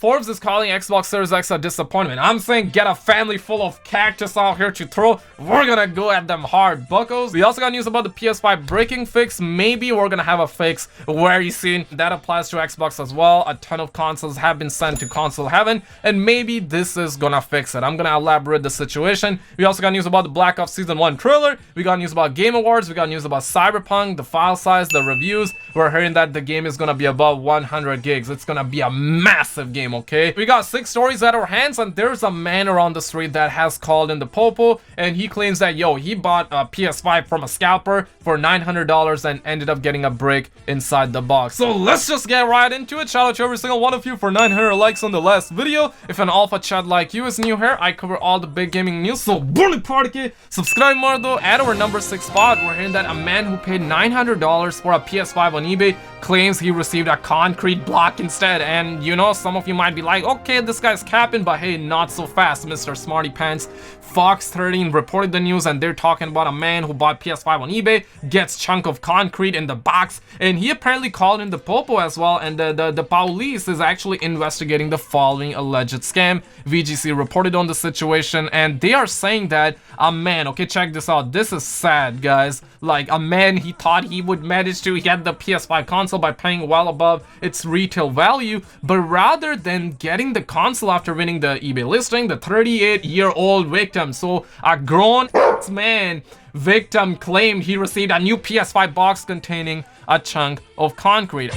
Forbes is calling Xbox Series X a disappointment. I'm saying get a family full of cactus out here to throw. We're gonna go at them hard, buckos. We also got news about the PS5 Bricking fix. Maybe we're gonna have a fix very soon. That applies to Xbox as well. A ton of consoles have been sent to console heaven, and maybe this is gonna fix it. I'm gonna elaborate the situation. We also got news about the Black Ops Season 1 trailer. We got news about Game Awards. We got news about Cyberpunk, the file size, the reviews. We're hearing that the game is gonna be above 100 gigs. It's gonna be a massive game, okay? We got 6 stories at our hands, and there's a man around the street that has called in the popo, and he claims that, yo, he bought a PS5 from a scalper for $900 and ended up getting a brick inside the box. So let's just get right into it. Shout out to every single one of you for 900 likes on the last video. If an alpha chat like you is new here, I cover all the big gaming news, so burn it, party. Subscribe more though. At our number 6 spot, we're hearing that a man who paid $900 for a PS5 on eBay claims he received a concrete block instead. And you know, some of you might be like, okay, this guy's capping, but hey, not so fast, Mr. Smarty Pants. Fox 13 reported the news, and they're talking about a man who bought PS5 on eBay, gets chunk of concrete in the box, and he apparently called in the popo as well, and the police is actually investigating the following alleged scam. VGC reported on the situation, and they are saying that a man, okay, check this out, this is sad, guys, like a man, he thought he would manage to get the PS5 console by paying well above its retail value, but rather than getting the console after winning the eBay listing, the 38-year-old victim, so a grown man victim, claimed he received a new PS5 box containing a chunk of concrete.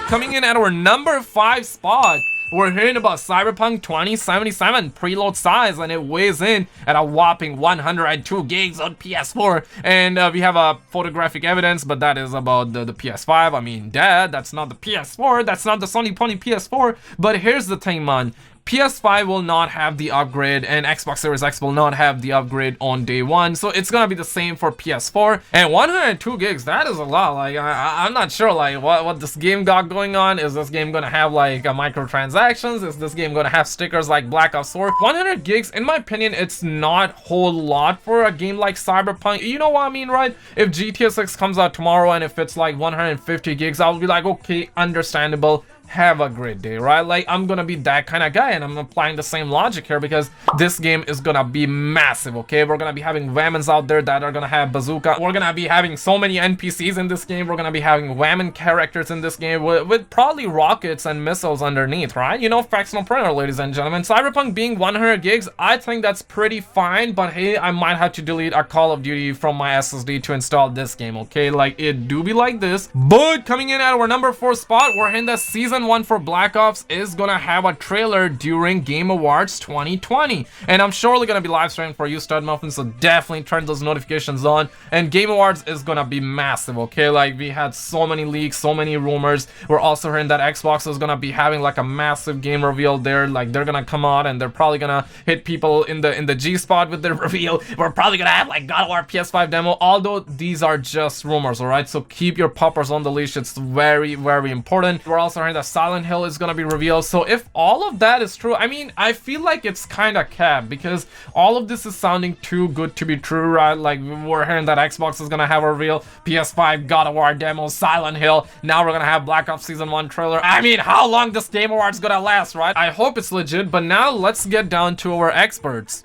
Coming in at our number 5 spot, we're hearing about Cyberpunk 2077 preload size, and it weighs in at a whopping 102 gigs on PS4. And we have a photographic evidence, but that is about the PS5. I mean, Dad, that's not the PS4. That's not the Sony Pony PS4. But here's the thing, man. PS5 will not have the upgrade, and Xbox Series X will not have the upgrade on day one, so it's gonna be the same for PS4. And 102 gigs, that is a lot. Like I'm not sure like what this game got going on. Is this game gonna have like microtransactions? Is this game gonna have stickers like Black Ops 4? 100 gigs, in my opinion, it's not a whole lot for a game like Cyberpunk. You know what I mean, right? If GTA 6 comes out tomorrow and if it's like 150 gigs, I'll be like, okay, understandable. Have a great day, right? Like, I'm gonna be that kind of guy, and I'm applying the same logic here because this game is gonna be massive, okay? We're gonna be having Whammons out there that are gonna have bazooka. We're gonna be having so many NPCs in this game. We're gonna be having Whammon characters in this game with probably rockets and missiles underneath, right? You know, fractional printer, ladies and gentlemen. Cyberpunk being 100 gigs, I think that's pretty fine, but hey, I might have to delete a Call of Duty from my SSD to install this game, okay? Like, it do be like this. But coming in at our number 4 spot, we're in the Season 1 for Black Ops is gonna have a trailer during Game Awards 2020, and I'm surely gonna be live streaming for you, stud muffins, so definitely turn those notifications on. And Game Awards is gonna be massive, okay? Like, we had so many leaks, so many rumors. We're also hearing that Xbox is gonna be having like a massive game reveal there. Like, they're gonna come out and they're probably gonna hit people in the G spot with their reveal. We're probably gonna have like God of War PS5 demo, although these are just rumors, all right? So keep your puppers on the leash. It's very, very important. We're also hearing that Silent Hill is gonna be revealed. So if all of that is true, I mean, I feel like it's kind of cap because all of this is sounding too good to be true, right? Like, we're hearing that Xbox is gonna have a reveal, PS5 God of War demo, Silent Hill, now we're gonna have Black Ops Season 1 trailer. I mean, how long this Game Awards gonna last, right? I hope it's legit, but now let's get down to our experts.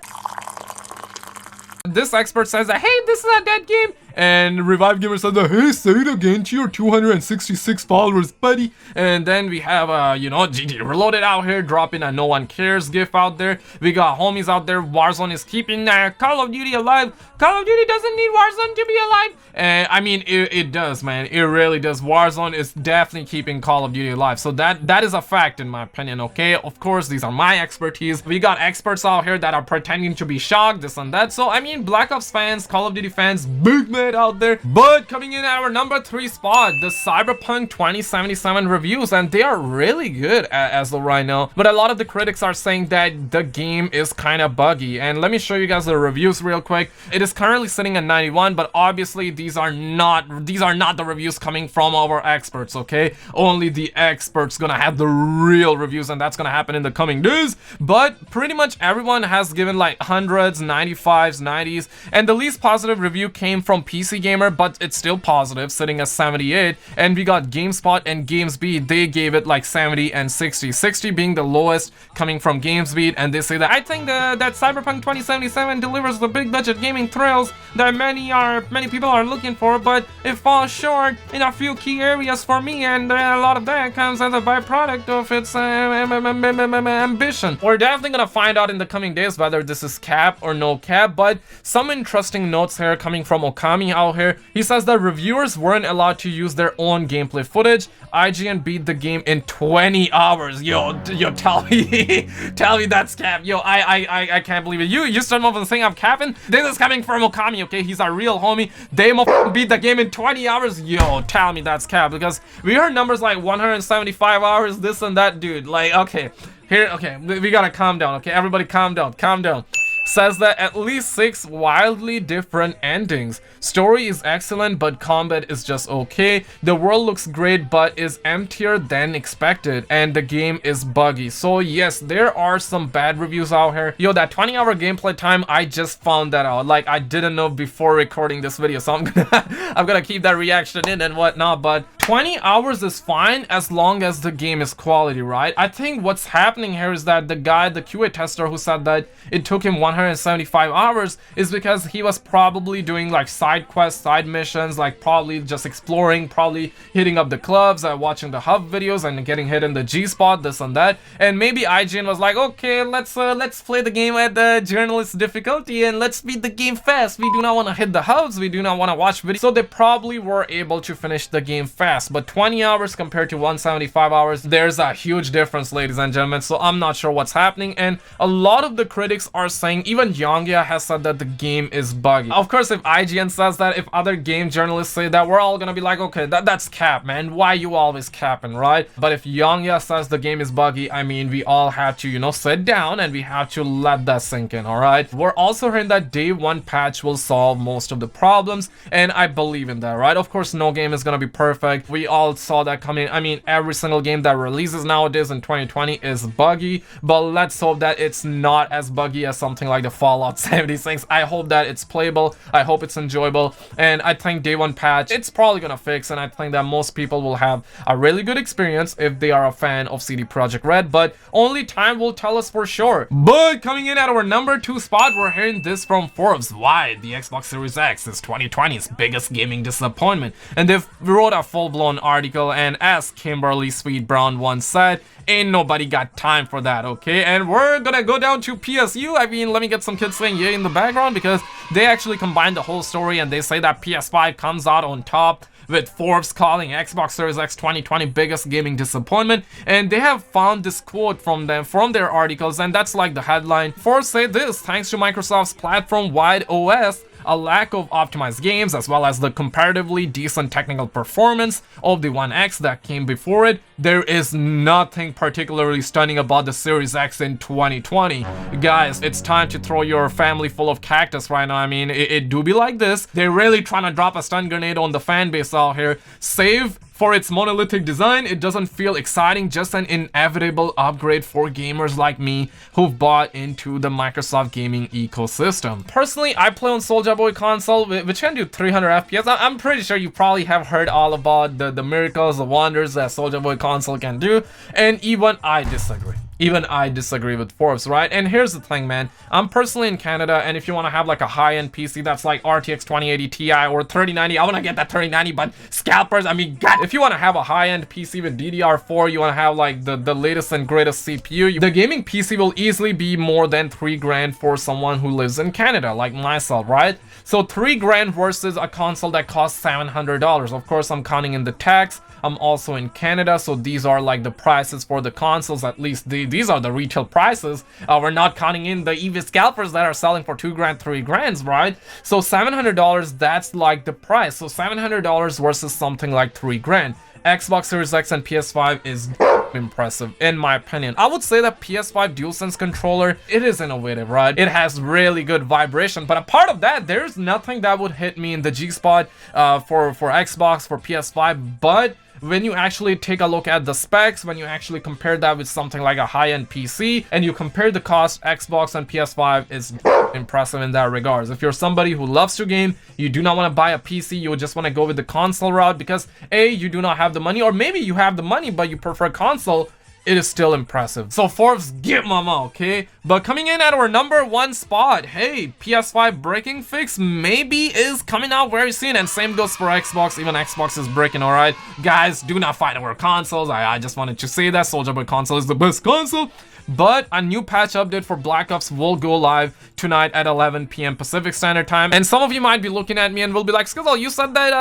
This expert says that, hey, this is a dead game. And Revive Gamer said that, hey, say it again to your 266 followers, buddy. And then we have, you know, GG Reloaded out here dropping a no one cares gif out there. We got homies out there. Warzone is keeping Call of Duty alive. Call of Duty doesn't need Warzone to be alive. And I mean, it does, man. It really does. Warzone is definitely keeping Call of Duty alive. So that is a fact in my opinion, okay? Of course, these are my expertise. We got experts out here that are pretending to be shocked, this and that. So, I mean, Black Ops fans, Call of Duty fans, big man out there. But coming in at our number 3 spot, the Cyberpunk 2077 reviews, and they are really good as of right now. But a lot of the critics are saying that the game is kind of buggy, and let me show you guys the reviews real quick. It is currently sitting at 91, but obviously these are not the reviews coming from our experts, okay? Only the experts gonna have the real reviews, and that's gonna happen in the coming days. But pretty much everyone has given like hundreds, 95s, 90s, and the least positive review came from PC Gamer, but it's still positive, sitting at 78. And we got GameSpot and GamesBeat, they gave it like 70 and 60. 60 being the lowest, coming from GamesBeat, and they say that I think that Cyberpunk 2077 delivers the big budget gaming thrills that many people are looking for, but it falls short in a few key areas for me, and a lot of that comes as a byproduct of its ambition. We're definitely gonna find out in the coming days whether this is cap or no cap, but some interesting notes here coming from Okami out here. He says that reviewers weren't allowed to use their own gameplay footage. IGN beat the game in 20 hours. Yo, tell me tell me that's cap. Yo, I can't believe it. You started off with saying I'm capping. This is coming from Okami, okay? He's a real homie. They beat the game in 20 hours. Yo, tell me that's cap, because we heard numbers like 175 hours, this and that, dude. Like, okay, here, okay, we gotta calm down, okay? Everybody calm down, calm down. Says that at least 6 wildly different endings. Story is excellent, but combat is just okay. The world looks great, but is emptier than expected, and the game is buggy. So yes, there are some bad reviews out here. Yo, that 20-hour gameplay time, I just found that out. Like, I didn't know before recording this video, so I'm gonna keep that reaction in and whatnot. But 20 hours is fine as long as the game is quality, right? I think what's happening here is that the guy, the QA tester who said that it took him 175 hours is because he was probably doing like side quests, side missions, like probably just exploring, probably hitting up the clubs, watching the hub videos and getting hit in the G spot, this and that. And maybe IGN was like, okay, let's play the game at the journalist difficulty and let's beat the game fast. We do not want to hit the hubs, we do not want to watch videos. So they probably were able to finish the game fast, but 20 hours compared to 175 hours, there's a huge difference, ladies and gentlemen. So I'm not sure what's happening, and a lot of the critics are saying, even Yong Yea has said that the game is buggy. Of course, if IGN says that, if other game journalists say that, we're all gonna be like, okay, that's cap, man. Why you always capping, right? But if Yong Yea says the game is buggy, I mean, we all have to, you know, sit down and we have to let that sink in, all right? We're also hearing that day 1 patch will solve most of the problems, and I believe in that, right? Of course, no game is gonna be perfect. We all saw that coming. I mean, every single game that releases nowadays in 2020 is buggy, but let's hope that it's not as buggy as something like the Fallout 76. I hope that it's playable, I hope it's enjoyable, and I think day 1 patch, it's probably gonna fix, and I think that most people will have a really good experience if they are a fan of CD Projekt Red, but only time will tell us for sure. But coming in at our number 2 spot, we're hearing this from Forbes. Why the Xbox Series X is 2020's biggest gaming disappointment, and they've wrote a full-blown article, and as Kimberly Sweet Brown once said, ain't nobody got time for that, okay? And we're gonna go down to PSU. I mean, let me get some kids saying yay in the background, because they actually combined the whole story, and they say that PS5 comes out on top, with Forbes calling Xbox Series X 2020 biggest gaming disappointment. And they have found this quote from them, from their articles, and that's like the headline. Forbes say this: thanks to Microsoft's platform-wide OS, a lack of optimized games, as well as the comparatively decent technical performance of the One X that came before it, there is nothing particularly stunning about the Series X in 2020. Guys, it's time to throw your family full of cactus right now. I mean, it do be like this. They're really trying to drop a stun grenade on the fan base out here. Save for its monolithic design, it doesn't feel exciting, just an inevitable upgrade for gamers like me who've bought into the Microsoft gaming ecosystem. Personally, I play on Soulja Boy console, which can do 300 FPS. I'm pretty sure you probably have heard all about the miracles, the wonders that Soulja Boy console can do, and even I disagree. Even I disagree with Forbes, right? And here's the thing, man. I'm personally in Canada, and if you want to have like a high-end PC that's like RTX 2080 Ti or 3090, I want to get that 3090, but scalpers, I mean, God, if you want to have a high-end PC with DDR4, you want to have like the latest and greatest CPU, the gaming PC will easily be more than 3 grand for someone who lives in Canada, like myself, right? So 3 grand versus a console that costs $700. Of course, I'm counting in the tax. I'm also in Canada, so these are like the prices for the consoles. At least these are the retail prices. We're not counting in the EV scalpers that are selling for 2 grand, 3 grand, right? So $700, that's like the price. So $700 versus something like 3 grand. Xbox Series X and PS5 is impressive, in my opinion. I would say that PS5 DualSense controller, it is innovative, right? It has really good vibration, but a part of that, there's nothing that would hit me in the G spot for Xbox, for PS5, but when you actually take a look at the specs, when you actually compare that with something like a high-end PC, and you compare the cost, Xbox and PS5 is impressive in that regards. If you're somebody who loves to game, you do not want to buy a PC, you just want to go with the console route because A, you do not have the money, or maybe you have the money but you prefer console, it is still impressive. So Forbes, get mama, okay? But coming in at our number 1 spot, hey, PS5 breaking fix maybe is coming out very soon, and same goes for Xbox. Even Xbox is breaking, alright? Guys, do not fight over consoles. I just wanted to say that Soulja Boy console is the best console. But a new patch update for Black Ops will go live tonight at 11 p.m. Pacific Standard Time. And some of you might be looking at me and will be like, Skizzle, you said that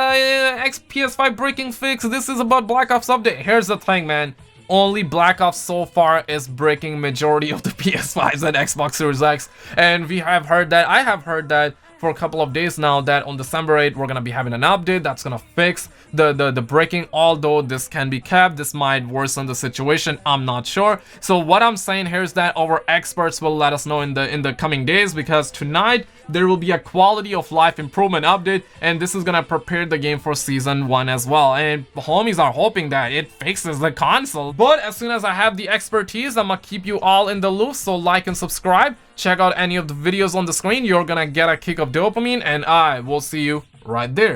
PS5 breaking fix, this is about Black Ops update. Here's the thing, man. Only Black Ops so far is breaking majority of the PS5s and Xbox Series X. And we have heard that, I have heard that for a couple of days now, that on December 8th, we're gonna be having an update that's gonna fix the breaking. Although this can be kept, this might worsen the situation, I'm not sure. So what I'm saying here is that our experts will let us know in the coming days, because tonight there will be a quality of life improvement update, and this is gonna prepare the game for season 1 as well. And homies are hoping that it fixes the console. But as soon as I have the expertise, I'm gonna keep you all in the loop. So like and subscribe, check out any of the videos on the screen, you're gonna get a kick of dopamine, and I will see you right there.